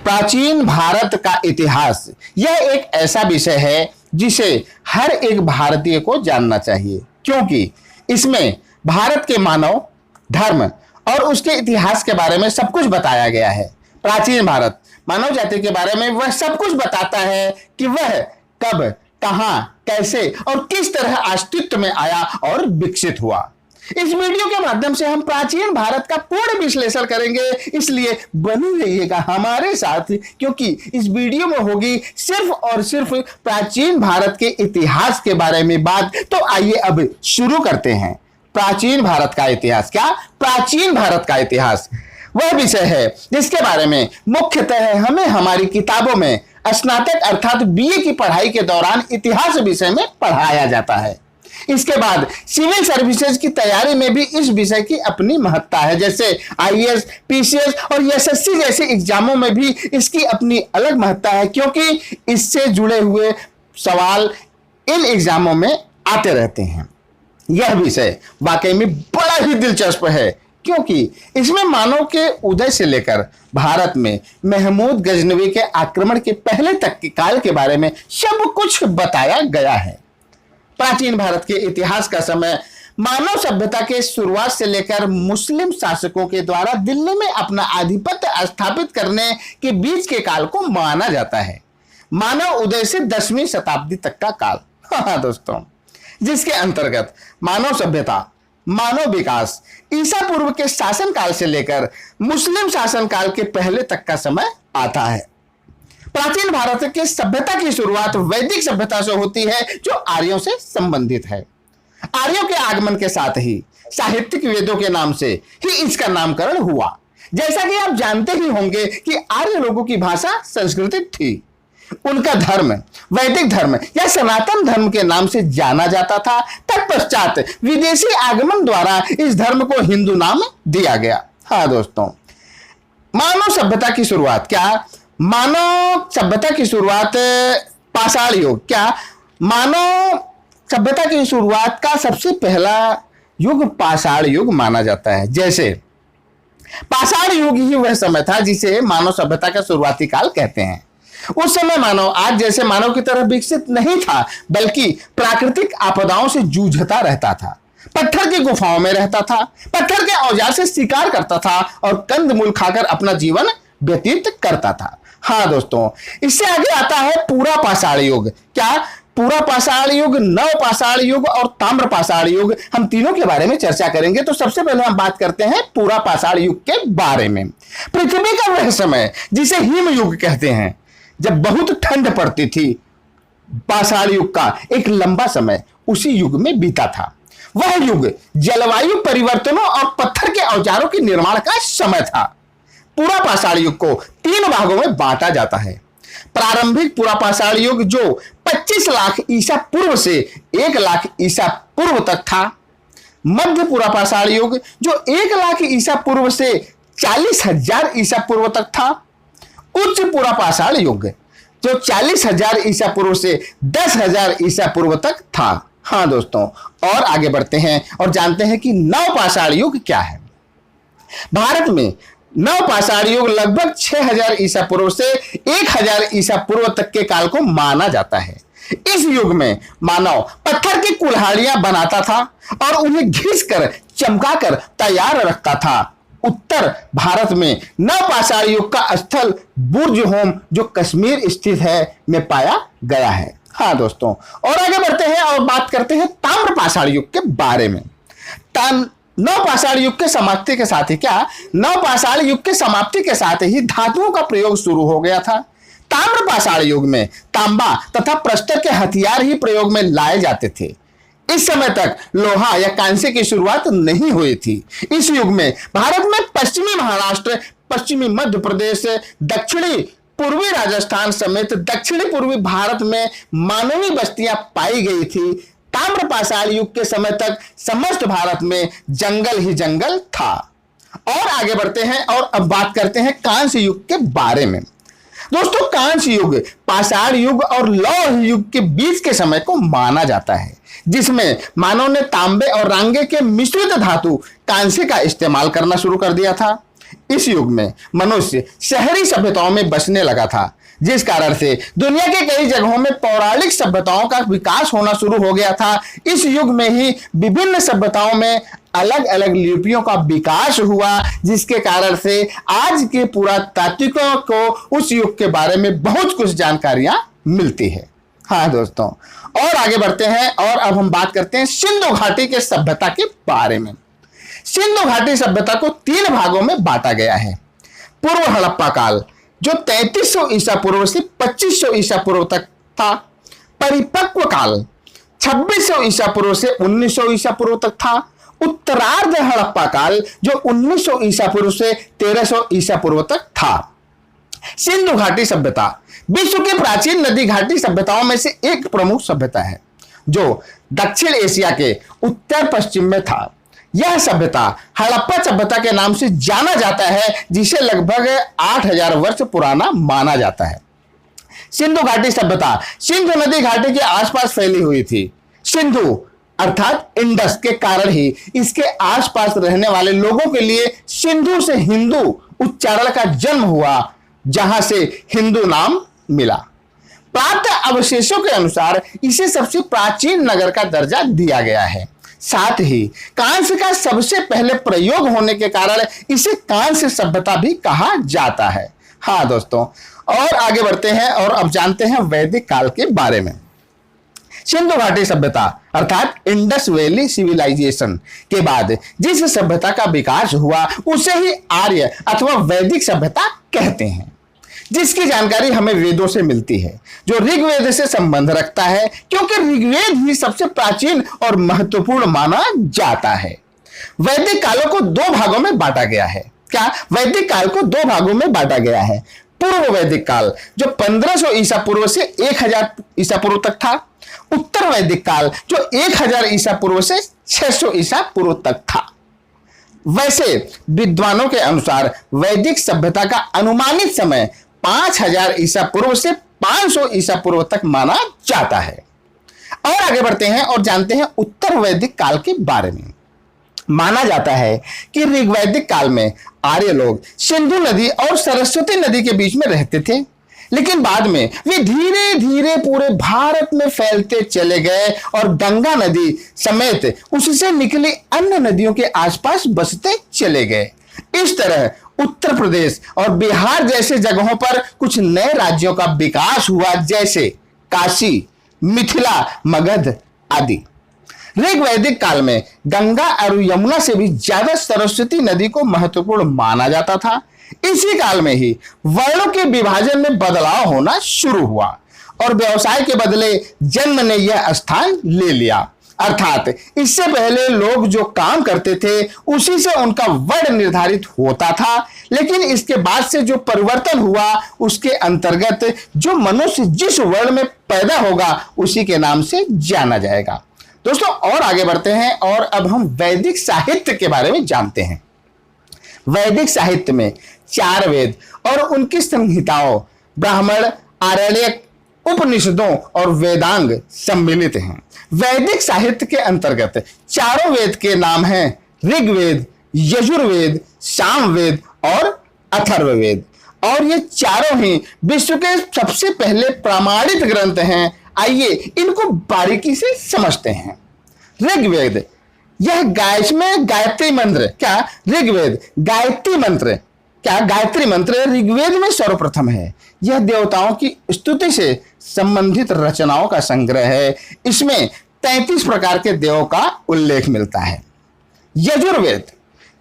प्राचीन भारत का इतिहास यह एक ऐसा विषय है जिसे हर एक भारतीय को जानना चाहिए, क्योंकि इसमें भारत के मानव, धर्म और उसके इतिहास के बारे में सब कुछ बताया गया है। प्राचीन भारत मानव जाति के बारे में वह सब कुछ बताता है कि वह कब, कहां, कैसे और किस तरह अस्तित्व में आया और विकसित हुआ। इस वीडियो के माध्यम से हम प्राचीन भारत का पूर्ण विश्लेषण करेंगे, इसलिए बने रहिएगा हमारे साथ, क्योंकि इस वीडियो में होगी सिर्फ और सिर्फ प्राचीन भारत के इतिहास के बारे में बात। तो आइए अब शुरू करते हैं। प्राचीन भारत का इतिहास। क्या प्राचीन भारत का इतिहास वह विषय है जिसके बारे में मुख्यतः हमें हमारी किताबों में स्नातक अर्थात बीए की पढ़ाई के दौरान इतिहास विषय में पढ़ाया जाता है। इसके बाद सिविल सर्विसेज की तैयारी में भी इस विषय की अपनी महत्ता है, जैसे आईएएस, पीसीएस और एसएससी जैसे एग्जामों में भी इसकी अपनी अलग महत्ता है, क्योंकि इससे जुड़े हुए सवाल इन एग्जामों में आते रहते हैं। यह विषय वाकई में बड़ा ही दिलचस्प है, क्योंकि इसमें मानव के उदय से लेकर भारत में महमूद गजनवी के आक्रमण के पहले तक के काल के बारे में सब कुछ बताया गया है। प्राचीन भारत के इतिहास का समय मानव सभ्यता के शुरुआत से लेकर मुस्लिम शासकों के द्वारा दिल्ली में अपना आधिपत्य स्थापित करने के बीच के काल को माना जाता है। मानव उदय से 10वीं शताब्दी तक का काल, हाँ दोस्तों, जिसके अंतर्गत मानव सभ्यता, मानव विकास ईसा पूर्व के शासन काल से लेकर मुस्लिम शासन काल के पहले तक का समय आता है। प्राचीन भारत के सभ्यता की शुरुआत वैदिक सभ्यता से होती है, जो आर्यों से संबंधित है। आर्यों के आगमन के साथ ही साहित्यिक वेदों के नाम से ही इसका नामकरण हुआ। जैसा कि आप जानते ही होंगे कि आर्य लोगों की भाषा संस्कृत थी। उनका धर्म वैदिक धर्म या सनातन धर्म के नाम से जाना जाता था। तत्पश्चात विदेशी आगमन द्वारा इस धर्म को हिंदू नाम दिया गया। हाँ दोस्तों, मानव सभ्यता की शुरुआत। क्या मानव सभ्यता की शुरुआत पाषाण युग। क्या मानव सभ्यता की शुरुआत का सबसे पहला युग पाषाण युग माना जाता है। जैसे पाषाण युग ही वह समय था जिसे मानव सभ्यता का शुरुआती काल कहते हैं। उस समय मानव आज जैसे मानव की तरह विकसित नहीं था, बल्कि प्राकृतिक आपदाओं से जूझता रहता था। पत्थर की गुफाओं में रहता था, पत्थर के औजार से शिकार करता था और कंदमूल खाकर अपना जीवन व्यतीत करता था। हाँ दोस्तों, इससे आगे आता है पूरा पाषाण युग। क्या पूरा पाषाण युग, नव पाषाण युग और ताम्र पाषाण युग, हम तीनों के बारे में चर्चा करेंगे। तो सबसे पहले हम बात करते हैं पूरा पाषाण युग के बारे में। पृथ्वी का वह समय जिसे हिम युग कहते हैं, जब बहुत ठंड पड़ती थी, पाषाण युग का एक लंबा समय उसी युग में बीता था। वह युग जलवायु परिवर्तनों और पत्थर के औजारों के निर्माण का समय था। पूरा पाषाण युग को 3 भागों में बांटा जाता है। प्रारंभिक पूरा पाषाण युग जो 25 लाख ईसा पूर्व से 1 लाख ईसा पूर्व तक था। मध्य पूरा पाषाण युग जो 1 लाख ईसा पूर्व से 40,000 ईसा पूर्व तक था। उच्च पूरा पाषाण युग जो 40,000 ईसा पूर्व से 10,000 ईसा पूर्व तक था। हाँ दोस्तों, और आगे बढ़ते हैं और जानते हैं कि नव पाषाण युग क्या है। भारत में नव पाषाण युग लगभग 6,000 ईसा पूर्व से 1,000 ईसा पूर्व तक के काल को माना जाता है। इस युग में मानव पत्थर की कुल्हाड़ियां बनाता था और उन्हें घिसकर चमकाकर तैयार रखता था। उत्तर भारत में नव पाषाण युग का स्थल बुर्ज होम, जो कश्मीर स्थित है, में पाया गया है। हाँ दोस्तों, और आगे बढ़ते हैं और बात करते हैं ताम्र पाषाण युग के बारे में। नव पाषाण युग के समाप्ति के साथ ही क्या नव पाषाण युग के समाप्ति के साथ ही धातुओं का प्रयोग शुरू हो गया था। ताम्र पाषाण युग में तांबा तथा प्रस्तर के हथियार ही प्रयोग में लाए जाते थे। इस समय तक लोहा या कांसे की शुरुआत नहीं हुई थी। इस युग में भारत में पश्चिमी महाराष्ट्र, पश्चिमी मध्य प्रदेश, दक्षिणी पूर्वी राजस्थान समेत दक्षिणी पूर्वी भारत में मानवी बस्तियां पाई गई थी। ताम्र पाषाण युग के समय तक समस्त भारत में जंगल ही जंगल था। और आगे बढ़ते हैं और अब बात करते हैं कांस्य युग के बारे में। दोस्तों, कांस्य युग पाषाण युग और लौह युग के बीच के समय को माना जाता है, जिसमें मानव ने तांबे और रांगे के मिश्रित धातु कांस्य का इस्तेमाल करना शुरू कर दिया था। इस युग में मनुष्य शहरी सभ्यताओं में बसने लगा था, जिस कारण से दुनिया के कई जगहों में पौराणिक सभ्यताओं का विकास होना शुरू हो गया था। इस युग में ही विभिन्न सभ्यताओं में अलग अलग लिपियों का विकास हुआ, जिसके कारण से आज के पुरातात्विकों को उस युग के बारे में बहुत कुछ जानकारियां मिलती है। हाँ दोस्तों, और आगे बढ़ते हैं और अब हम बात करते हैं सिंधु घाटी के सभ्यता के बारे में। सिंधु घाटी सभ्यता को 3 भागों में बांटा गया है। पूर्व हड़प्पा काल, जो 3300 ईसा पूर्व से 2500 ईसा पूर्व तक था। परिपक्व काल 2600 ईसा पूर्व से 1900 ईसा पूर्व तक था। उत्तरार्ध हड़प्पा काल, जो 1900 ईसा पूर्व से 1300 ईसा पूर्व तक था। सिंधु घाटी सभ्यता विश्व के प्राचीन नदी घाटी सभ्यताओं में से एक प्रमुख सभ्यता है, जो दक्षिण एशिया के उत्तर पश्चिम में था। यह सभ्यता हड़प्पा सभ्यता के नाम से जाना जाता है, जिसे लगभग 8000 वर्ष पुराना माना जाता है। सिंधु घाटी सभ्यता सिंधु नदी घाटी के आसपास फैली हुई थी। सिंधु अर्थात इंडस के कारण ही इसके आसपास रहने वाले लोगों के लिए सिंधु से हिंदू उच्चारण का जन्म हुआ, जहां से हिंदू नाम मिला। प्राप्त अवशेषों के अनुसार इसे सबसे प्राचीन नगर का दर्जा दिया गया है। साथ ही कांस्य का सबसे पहले प्रयोग होने के कारण इसे कांस्य सभ्यता भी कहा जाता है। हाँ दोस्तों, और आगे बढ़ते हैं और अब जानते हैं वैदिक काल के बारे में। सिंधु घाटी सभ्यता अर्थात इंडस वैली सिविलाइजेशन के बाद जिस सभ्यता का विकास हुआ उसे ही आर्य अथवा वैदिक सभ्यता कहते हैं, जिसकी जानकारी हमें वेदों से मिलती है, जो ऋग्वेद से संबंध रखता है, क्योंकि ऋग्वेद ही सबसे प्राचीन और महत्वपूर्ण माना जाता है। वैदिक कालों को 2 भागों में बांटा गया है। क्या? वैदिक काल को 2 भागों में बांटा गया है। पूर्व वैदिक काल, जो 1500 ईसा पूर्व से 1000 ईसा पूर्व तक था। उत्तर वैदिक काल, जो 1000 ईसा पूर्व से 600 ईसा पूर्व तक था। वैसे विद्वानों के अनुसार वैदिक सभ्यता का अनुमानित समय 5000 ईसा पूर्व से 500 ईसा पूर्व तक माना जाता है। और आगे बढ़ते हैं और जानते हैं उत्तर वैदिक काल के बारे में। माना जाता है कि ऋग्वैदिक काल में आर्य लोग सिंधु नदी और सरस्वती नदी के बीच में रहते थे, लेकिन बाद में वे धीरे धीरे पूरे भारत में फैलते चले गए और गंगा नदी समेत उससे निकली अन्य नदियों के आसपास बसते चले गए। इस तरह उत्तर प्रदेश और बिहार जैसे जगहों पर कुछ नए राज्यों का विकास हुआ, जैसे काशी, मिथिला, मगध आदि। ऋग्वैदिक काल में गंगा और यमुना से भी ज्यादा सरस्वती नदी को महत्वपूर्ण माना जाता था। इसी काल में ही वर्णों के विभाजन में बदलाव होना शुरू हुआ और व्यवसाय के बदले जन्म ने यह स्थान ले लिया। अर्थात इससे पहले लोग जो काम करते थे उसी से उनका वर्ण निर्धारित होता था, लेकिन इसके बाद से जो परिवर्तन हुआ उसके अंतर्गत जो मनुष्य जिस वर्ण में पैदा होगा उसी के नाम से जाना जाएगा। दोस्तों, और आगे बढ़ते हैं और अब हम वैदिक साहित्य के बारे में जानते हैं। वैदिक साहित्य में 4 वेद और उनकी संहिताओं, ब्राह्मण, आरण्यक, उपनिषदों और वेदांग सम्मिलित हैं। वैदिक साहित्य के अंतर्गत 4 वेद के नाम हैं ऋग्वेद, यजुर्वेद, सामवेद और अथर्ववेद, और ये चारों ही विश्व के सबसे पहले प्रमाणित ग्रंथ हैं। आइए इनको बारीकी से समझते हैं। ऋग्वेद, यह गायत्री मंत्र, क्या ऋग्वेद गायत्री मंत्र, क्या गायत्री मंत्र ऋग्वेद में सर्वप्रथम है। यह देवताओं की स्तुति से संबंधित रचनाओं का संग्रह है। इसमें 33 प्रकार के देवों का उल्लेख मिलता है। यजुर्वेद,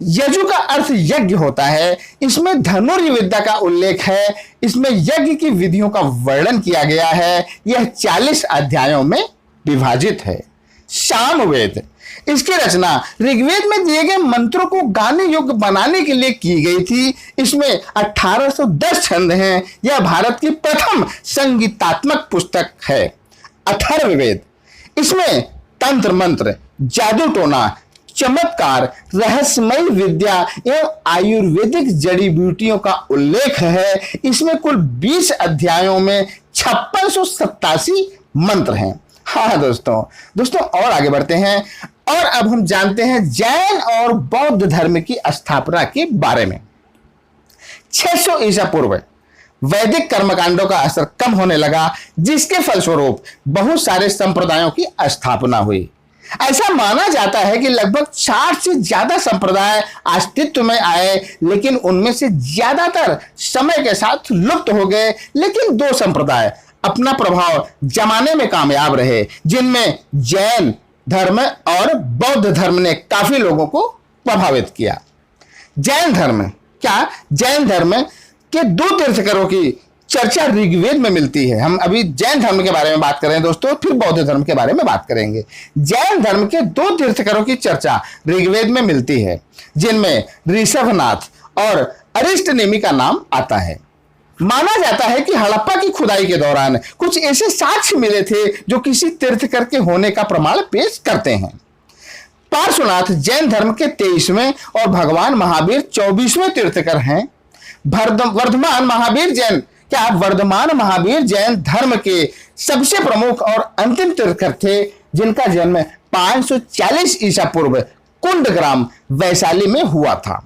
यजु का अर्थ यज्ञ होता है। इसमें धनुर्य विद्या का उल्लेख है। इसमें यज्ञ की विधियों का वर्णन किया गया है। यह 40 अध्यायों में विभाजित है। सामवेद, इसकी रचना ऋग्वेद में दिए गए मंत्रों को गाने योग्य बनाने के लिए की गई थी। इसमें 1810 छंद हैं। यह भारत की प्रथम संगीतात्मक पुस्तक है। अथर्ववेद, इसमें तंत्र मंत्र, जादू टोना, चमत्कार, रहस्यमय विद्या एवं आयुर्वेदिक जड़ी बूटियों का उल्लेख है। इसमें कुल 20 अध्यायों में 5687 मंत्र हैं। हाँ दोस्तों, और आगे बढ़ते हैं और अब हम जानते हैं जैन और बौद्ध धर्म की स्थापना के बारे में। 600 ईसा पूर्व वैदिक कर्मकांडों का असर कम होने लगा, जिसके फलस्वरूप बहुत सारे संप्रदायों की स्थापना हुई। ऐसा माना जाता है कि लगभग 60 से ज्यादा संप्रदाय अस्तित्व में आए, लेकिन उनमें से ज्यादातर समय के साथ लुप्त हो गए। लेकिन 2 संप्रदाय अपना प्रभाव जमाने में कामयाब रहे, जिनमें जैन धर्म और बौद्ध धर्म ने काफी लोगों को प्रभावित किया। जैन धर्म क्या? जैन धर्म के 2 तीर्थंकरों की चर्चा ऋग्वेद में मिलती है। हम अभी जैन धर्म के बारे में बात कर रहे हैं दोस्तों, फिर बौद्ध धर्म के बारे में बात करेंगे। जैन धर्म के 2 तीर्थंकरों की चर्चा ऋग्वेद में मिलती है, जिनमें ऋषभनाथ और अरिष्टनेमि का नाम आता है। माना जाता है कि हड़प्पा की खुदाई के दौरान कुछ ऐसे साक्ष्य मिले थे जो किसी तीर्थंकर के होने का प्रमाण पेश करते हैं। पार्श्वनाथ जैन धर्म के 23वें और भगवान महावीर 24वें तीर्थंकर हैं। वर्धमान महावीर जैन धर्म के सबसे प्रमुख और अंतिम तीर्थंकर थे, जिनका जन्म 540 ईसा पूर्व कुंडग्राम वैशाली में हुआ था।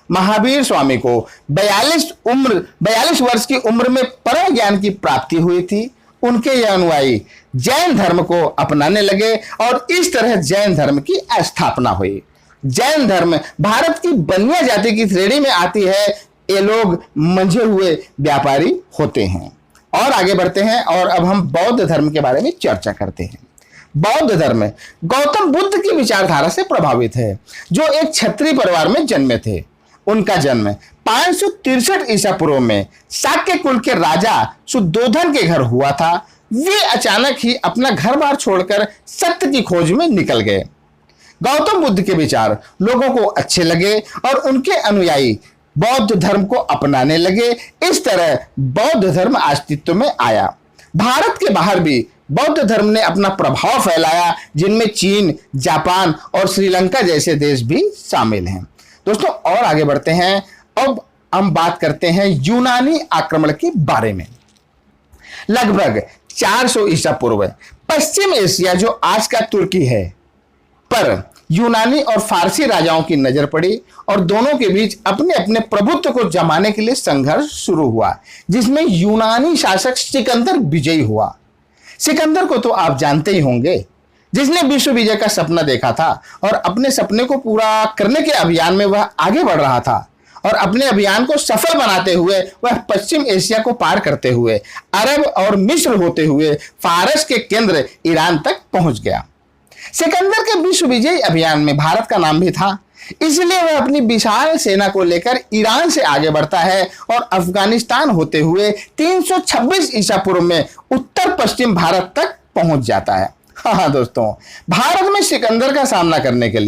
महावीर स्वामी को 42 वर्ष की उम्र में परम ज्ञान की प्राप्ति हुई थी। उनके यह अनुयायी जैन धर्म को अपनाने लगे और इस तरह जैन धर्म की स्थापना हुई। जैन धर्म भारत की बनिया जाति की श्रेणी में आती है। ये लोग मंझे हुए व्यापारी होते हैं। और आगे बढ़ते हैं और अब हम बौद्ध धर्म के बारे में चर्चा करते हैं। बौद्ध धर्म गौतम बुद्ध की विचारधारा से प्रभावित है, जो एक क्षत्रिय परिवार में जन्मे थे। उनका जन्म 563 ईसा पूर्व में शाक्य कुल के राजा सुद्धोधन के घर हुआ था। वे अचानक ही अपना घर बार छोड़कर सत्य की खोज में निकल गए। गौतम बुद्ध के विचार लोगों को अच्छे लगे और उनके अनुयायी बौद्ध धर्म को अपनाने लगे। इस तरह बौद्ध धर्म अस्तित्व में आया। भारत के बाहर भी बौद्ध धर्म ने अपना प्रभाव फैलाया, जिनमें चीन, जापान और श्रीलंका जैसे देश भी शामिल हैं। दोस्तों और आगे बढ़ते हैं। अब हम बात करते हैं यूनानी आक्रमण के बारे में। लगभग 400 ईसा पूर्व पश्चिम एशिया, जो आज का तुर्की है, पर यूनानी और फारसी राजाओं की नजर पड़ी और दोनों के बीच अपने अपने प्रभुत्व को जमाने के लिए संघर्ष शुरू हुआ, जिसमें यूनानी शासक सिकंदर विजयी हुआ। सिकंदर को तो आप जानते ही होंगे, जिसने विश्व विजय का सपना देखा था और अपने सपने को पूरा करने के अभियान में वह आगे बढ़ रहा था और अपने अभियान को सफल बनाते हुए वह पश्चिम एशिया को पार करते हुए अरब और मिस्र होते हुए फारस के केंद्र ईरान तक पहुंच गया। सिकंदर के विश्व विजय अभियान में भारत का नाम भी था, इसलिए वह अपनी विशाल सेना को लेकर ईरान से आगे बढ़ता है और अफगानिस्तान होते हुए 326 ईसा पूर्व में उत्तर पश्चिम भारत तक पहुंच जाता है। हाँ दोस्तों, भारत में सिकंदर का सामना करने के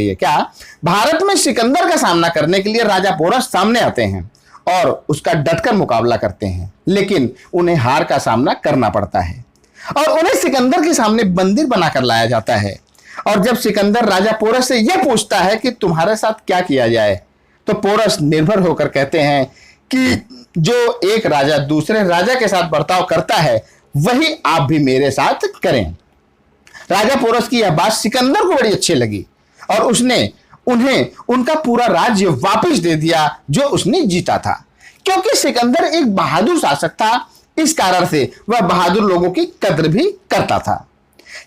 लिए राजा पोरस सामने आते हैं और उसका डटकर मुकाबला करते हैं, लेकिन उन्हें हार का सामना करना पड़ता है और उन्हें सिकंदर के सामने बंदी बनाकर लाया जाता है। और जब सिकंदर राजा पोरस से यह पूछता है कि तुम्हारे साथ क्या किया जाए, तो पोरस निर्भर होकर कहते हैं कि जो एक राजा दूसरे राजा के साथ बर्ताव करता है, वही आप भी मेरे साथ करें। राजा पोरस की यह बात सिकंदर को बड़ी अच्छी लगी और उसने उन्हें उनका पूरा राज्य वापस दे दिया जो उसने जीता था। क्योंकि सिकंदर एक बहादुर शासक था, इस कारण से वह बहादुर लोगों की कद्र भी करता था।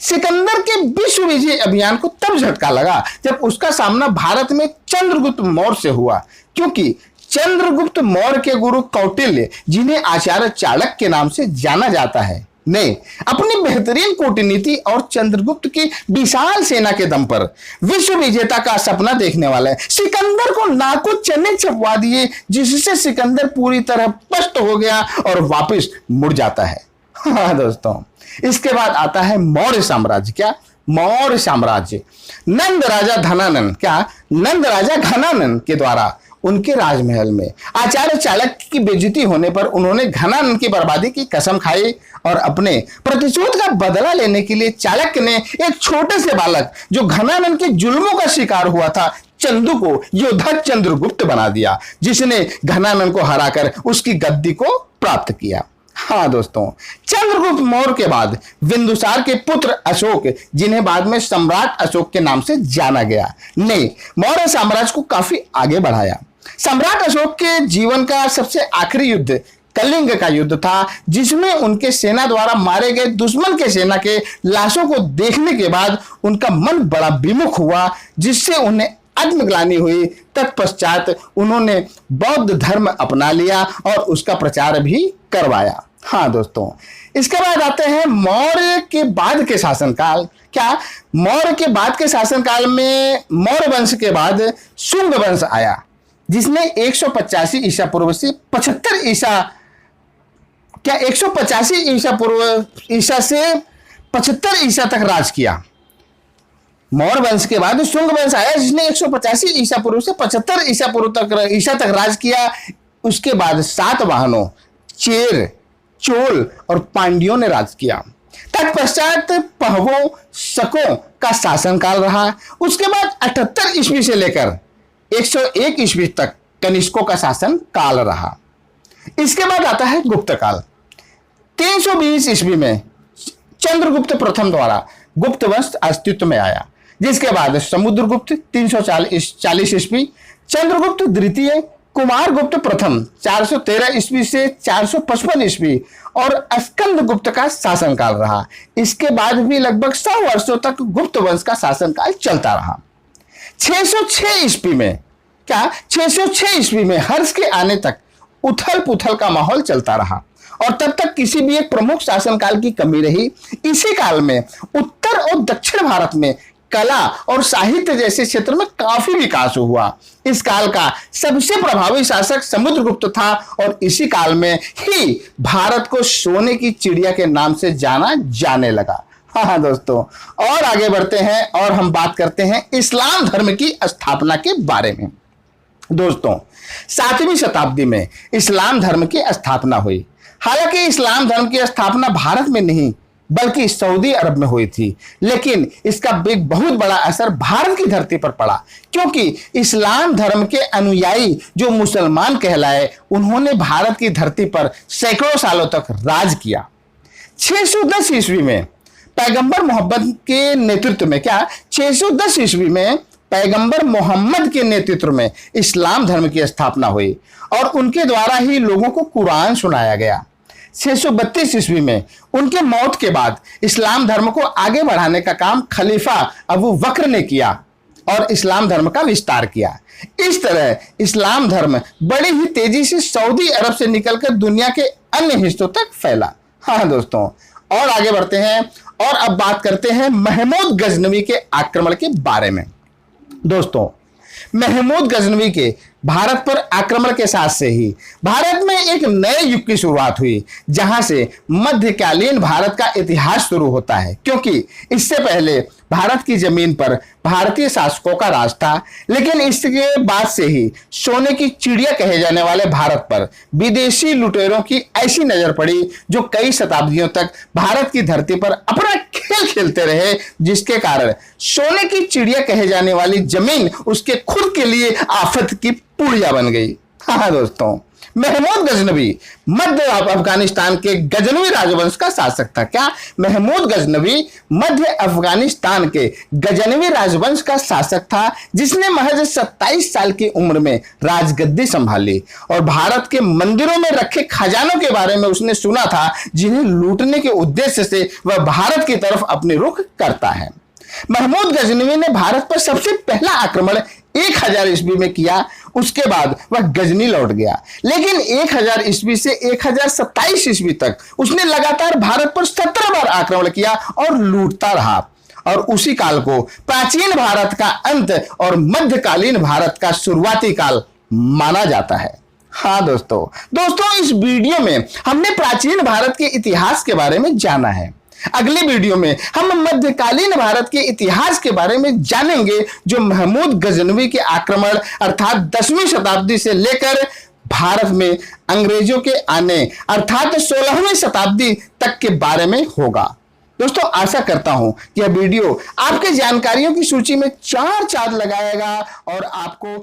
सिकंदर के विश्व विजय अभियान को तब झटका लगा जब उसका सामना भारत में चंद्रगुप्त मौर्य से हुआ, क्योंकि चंद्रगुप्त मौर्य के गुरु कौटिल्य, जिन्हें आचार्य चाणक्य के नाम से जाना जाता है, ने अपनी बेहतरीन कूटनीति और चंद्रगुप्त की विशाल सेना के दम पर विश्व विजेता का सपना देखने वाले सिकंदर को नाको चने छपवा दिए, जिससे सिकंदर पूरी तरह पस्त हो गया और वापस मुड़ जाता है। हाँ दोस्तों, इसके बाद आता है मौर्य साम्राज्य। क्या? मौर्य साम्राज्य नंद राजा घनानंद के द्वारा उनके राजमहल में आचार्य चाणक्य की बेइज्जती होने पर उन्होंने घनानंद की बर्बादी की कसम खाई और अपने प्रतिशोध का बदला लेने के लिए चाणक्य ने एक छोटे से बालक जो घनानंद के जुल्मों का शिकार हुआ था, चंदू, को योद्धा चंद्रगुप्त बना दिया, जिसने घनानंद को हराकर उसकी गद्दी को प्राप्त किया। हाँ दोस्तों, चंद्रगुप्त मौर्य के बाद बिंदुसार के पुत्र अशोक, जिन्हें बाद में सम्राट अशोक के नाम से जाना गया, ने मौर्य साम्राज्य को काफी आगे बढ़ाया। सम्राट अशोक के जीवन का सबसे आखिरी युद्ध कलिंग का युद्ध था, जिसमें उनके सेना द्वारा मारे गए दुश्मन के सेना के लाशों को देखने के बाद उनका मन बड़ा विमुख हुआ, जिससे उन्हें आत्मग्लानि हुई। तत्पश्चात उन्होंने बौद्ध धर्म अपना लिया और उसका प्रचार भी करवाया। हाँ दोस्तों, इसके बाद आते हैं मौर्य के बाद के शासनकाल। क्या मौर्य के बाद के शासनकाल में मौर्य वंश के बाद शुंग वंश आया, जिसने 185 ईसा पूर्व से 75 ईसा 185 ईसा पूर्व ईसा से 75 ईसा तक राज किया। मौर्य वंश के बाद शुंग वंश आया, जिसने 185 ईसा पूर्व से 75 ईसा तक राज किया। उसके बाद सातवाहनों, चेर, चोल और पांड्यों ने राज किया। तत्पश्चात पहवों, शकों का शासनकाल रहा। उसके बाद 78 ईस्वी से लेकर 101 ईस्वी तक कनिष्कों का शासन काल रहा। इसके बाद आता है गुप्त काल। 320 ईस्वी में चंद्रगुप्त प्रथम द्वारा गुप्त वंश अस्तित्व में आया, जिसके बाद समुद्रगुप्त 340 ईस्वी, चंद्रगुप्त द्वितीय, कुमारगुप्त प्रथम 413 ईस्वी से 455 ईस्वी और स्कंदगुप्त का शासनकाल रहा। इसके बाद भी लगभग 100 वर्षों तक गुप्त वंश का शासनकाल चलता रहा। 606 ईस्वी में हर्ष के आने तक उथल पुथल का माहौल चलता रहा और तब तक किसी भी एक प्रमुख शासनकाल की कमी रही। इसी काल में उत्तर और दक्षिण भारत में कला और साहित्य जैसे क्षेत्र में काफी विकास हुआ। इस काल का सबसे प्रभावी शासक समुद्रगुप्त था और इसी काल में ही भारत को सोने की चिड़िया के नाम से जाना जाने लगा। हाँ दोस्तों, और आगे बढ़ते हैं और हम बात करते हैं इस्लाम धर्म की स्थापना के बारे में। दोस्तों, 7वीं शताब्दी में इस्लाम धर्म की स्थापना हुई। हालांकि इस्लाम धर्म की स्थापना भारत में नहीं बल्कि सऊदी अरब में हुई थी, लेकिन इसका एक बहुत बड़ा असर भारत की धरती पर पड़ा, क्योंकि इस्लाम धर्म के अनुयायी जो मुसलमान कहलाए, उन्होंने भारत की धरती पर सैकड़ों सालों तक राज किया। 610 ईस्वी में पैगंबर मोहम्मद के नेतृत्व में 610 ईस्वी में पैगंबर मोहम्मद के नेतृत्व में इस्लाम धर्म की स्थापना हुई और उनके द्वारा ही लोगों को कुरान सुनाया गया। 632 ईस्वी में उनके मौत के बाद इस्लाम धर्म को आगे बढ़ाने का काम खलीफा अबू बकर ने किया और इस्लाम धर्म का विस्तार किया। इस तरह इस्लाम धर्म बड़ी ही तेजी से सऊदी अरब से निकलकर दुनिया के अन्य हिस्सों तक फैला। हाँ दोस्तों, और आगे बढ़ते हैं और अब बात करते हैं महमूद गजनवी के आक्रमण के बारे में। दोस्तों, महमूद गजनवी के भारत पर आक्रमण के साथ से ही भारत में एक नए युग की शुरुआत हुई, जहां से मध्यकालीन भारत का इतिहास शुरू होता है, क्योंकि इससे पहले भारत की जमीन पर भारतीय शासकों का राज था। लेकिन इसके बाद से ही सोने की चिड़िया कहे जाने वाले भारत पर विदेशी लुटेरों की ऐसी नजर पड़ी, जो कई शताब्दियों तक भारत की धरती पर अपना खेल खेलते रहे, जिसके कारण सोने की चिड़िया कहे जाने वाली जमीन उसके खुद के लिए आफत की पुड़िया बन गई। हाँ दोस्तों, महमूद गजनवी मध्य अफगानिस्तान के गजनवी राजवंश का शासक था। क्या महमूद गजनवी मध्य अफगानिस्तान के गजनवी राजवंश का शासक था, जिसने महज 27 साल की उम्र में राजगद्दी संभाली और भारत के मंदिरों में रखे खजानों के बारे में उसने सुना था, जिन्हें लूटने के उद्देश्य से वह भारत की तरफ अपनी रुख करता है। महमूद गजनवी ने भारत पर सबसे पहला आक्रमण 1000 ईस्वी में किया। उसके बाद वह गजनी लौट गया, लेकिन 1000 ईस्वी से 1027 ईस्वी तक उसने लगातार भारत पर 17 बार आक्रमण किया और लूटता रहा, और उसी काल को प्राचीन भारत का अंत और मध्यकालीन भारत का शुरुआती काल माना जाता है। हाँ दोस्तों, इस वीडियो में हमने प्राचीन भारत के इतिहास के बारे में जाना है। अगले वीडियो में हम मध्यकालीन भारत के इतिहास के बारे में जानेंगे, जो महमूद गजनवी के आक्रमण अर्थात 10वीं शताब्दी से लेकर भारत में अंग्रेजों के आने अर्थात 16वीं शताब्दी तक के बारे में होगा। दोस्तों, आशा करता हूं कि यह वीडियो आपके जानकारियों की सूची में 4 चांद लगाएगा और आपको